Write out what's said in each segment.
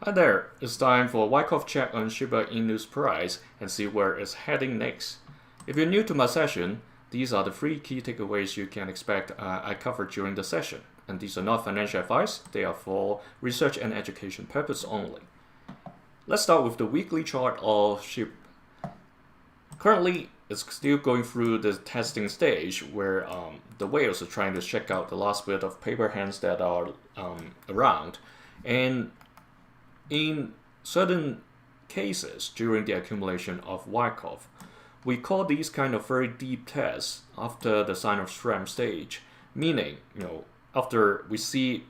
Hi there, it's time for Wyckoff check on Shiba Inu's price and see where it's heading next. If you're new to my session, these are the 3 key takeaways you can expect I cover during the session. And these are not financial advice, they are for research and education purpose only. Let's start with the weekly chart of SHIB. Currently, it's still going through the testing stage where the whales are trying to check out the last bit of paper hands that are around. And in certain cases during the accumulation of Wyckoff, we call these kind of very deep tests after the sign of strength stage, meaning, after we see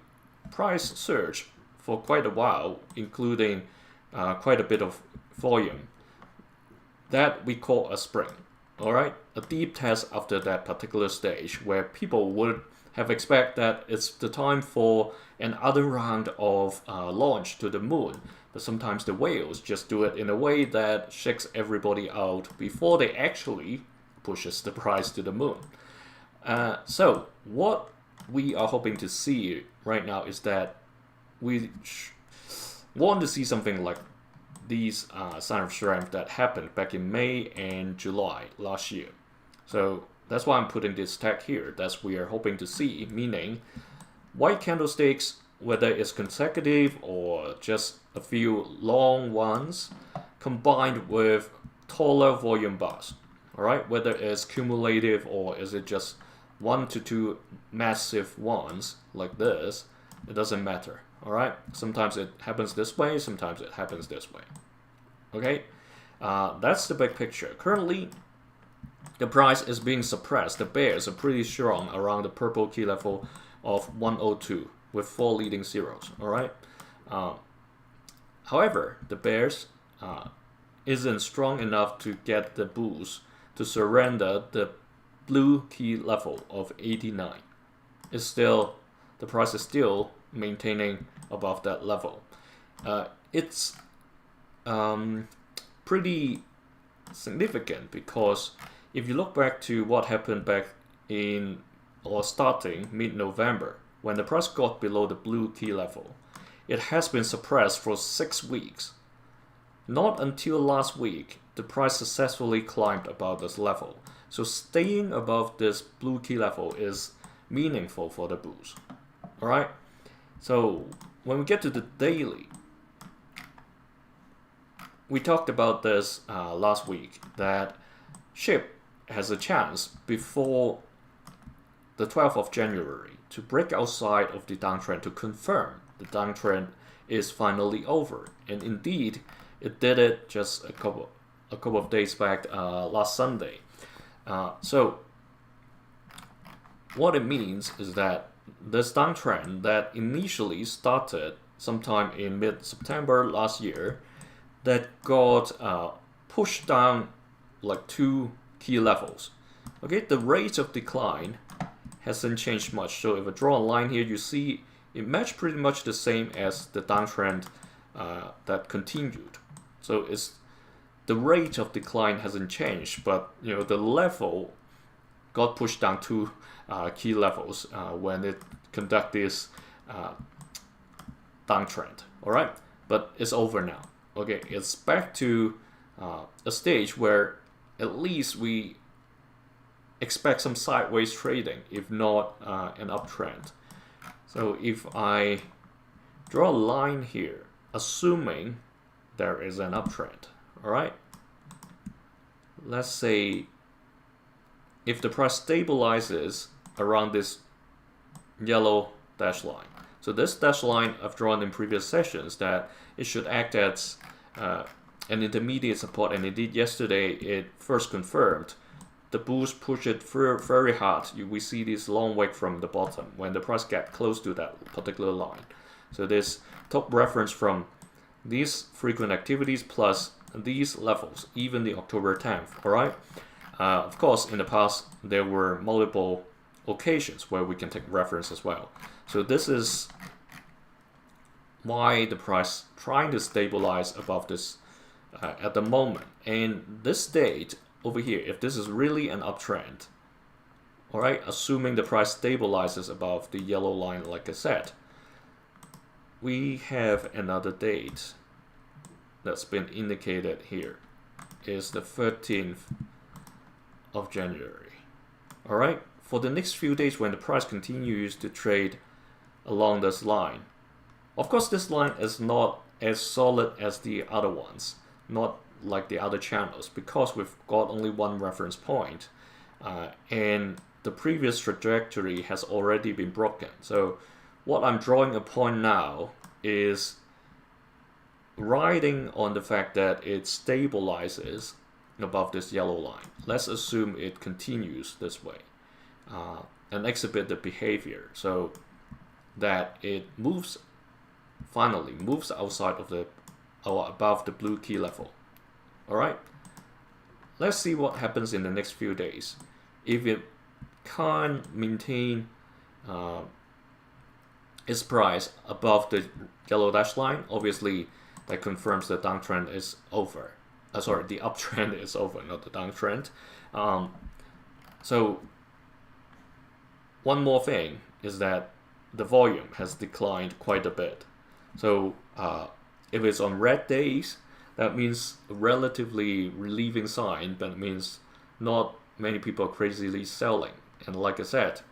price surge for quite a while, including quite a bit of volume, that we call a spring. All right, a deep test after that particular stage where people would have expect that it's the time for another round of launch to the moon. But sometimes the whales just do it in a way that shakes everybody out before they actually pushes the price to the moon. So what we are hoping to see right now is that we want to see something like these sign of strength that happened back in May and July last year. So that's why I'm putting this tag here. That's we are hoping to see, meaning white candlesticks, whether it's consecutive or just a few long ones, combined with taller volume bars. All right, whether it's cumulative or is it just 1 to 2 massive ones like this, it doesn't matter. All right, sometimes it happens this way, sometimes it happens this way. Okay, that's the big picture. Currently, the price is being suppressed. The bears are pretty strong around the purple key level of 102 with 4 leading zeros. All right. However, the bears isn't strong enough to get the bulls to surrender the blue key level of 89. It's still, the price is still maintaining above that level. It's pretty significant because if you look back to what happened back in or starting mid-November, when the price got below the blue key level, it has been suppressed for 6 weeks. Not until last week, the price successfully climbed above this level. So staying above this blue key level is meaningful for the bulls. All right. So when we get to the daily, we talked about this last week that SHIB has a chance before the 12th of January to break outside of the downtrend to confirm the downtrend is finally over. And indeed, it did it just a couple of days back last Sunday. So what it means is that this downtrend that initially started sometime in mid-September last year that got pushed down like 2 key levels. Okay, the rate of decline hasn't changed much. So if I draw a line here, you see it matched pretty much the same as the downtrend that continued. So it's the rate of decline hasn't changed, but the level got pushed down 2 key levels when it conducted this downtrend. All right, but it's over now. Okay, it's back to a stage where at least we expect some sideways trading, if not an uptrend. So if I draw a line here, assuming there is an uptrend, all right? Let's say if the price stabilizes around this yellow dash line. So this dash line I've drawn in previous sessions that it should act as an intermediate support, and indeed yesterday it first confirmed. The bulls push it very hard. We see this long wick from the bottom when the price gets close to that particular line. So this top reference from these frequent activities plus these levels, even the October 10th. All right. Of course, in the past there were multiple occasions where we can take reference as well. So this is why the price trying to stabilize above this at the moment. And this date over here, if this is really an uptrend, all right, assuming the price stabilizes above the yellow line, like I said, we have another date that's been indicated here. Is the 13th of January. All right, for the next few days when the price continues to trade along this line, of course this line is not as solid as the other ones, not like the other channels, because we've got only one reference point, and the previous trajectory has already been broken. So what I'm drawing upon now is riding on the fact that it stabilizes above this yellow line. Let's assume it continues this way and exhibit the behavior so that it finally moves outside of the or above the blue key level. All right, let's see what happens in the next few days. If it can't maintain its price above the yellow dash line, obviously that confirms the downtrend is over. Sorry, the uptrend is over, not the downtrend. So one more thing is that the volume has declined quite a bit. So if it's on red days, that means a relatively relieving sign, but it means not many people are crazily selling. And like I said,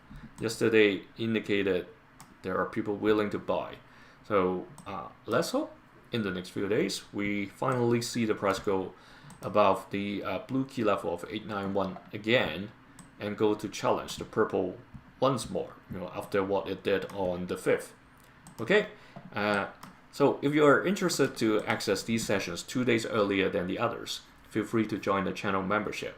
yesterday indicated there are people willing to buy. So let's hope in the next few days we finally see the price go above the blue key level of 891 again and go to challenge the purple once more, after what it did on the 5th. Okay, so if you're interested to access these sessions 2 days earlier than the others, feel free to join the channel membership.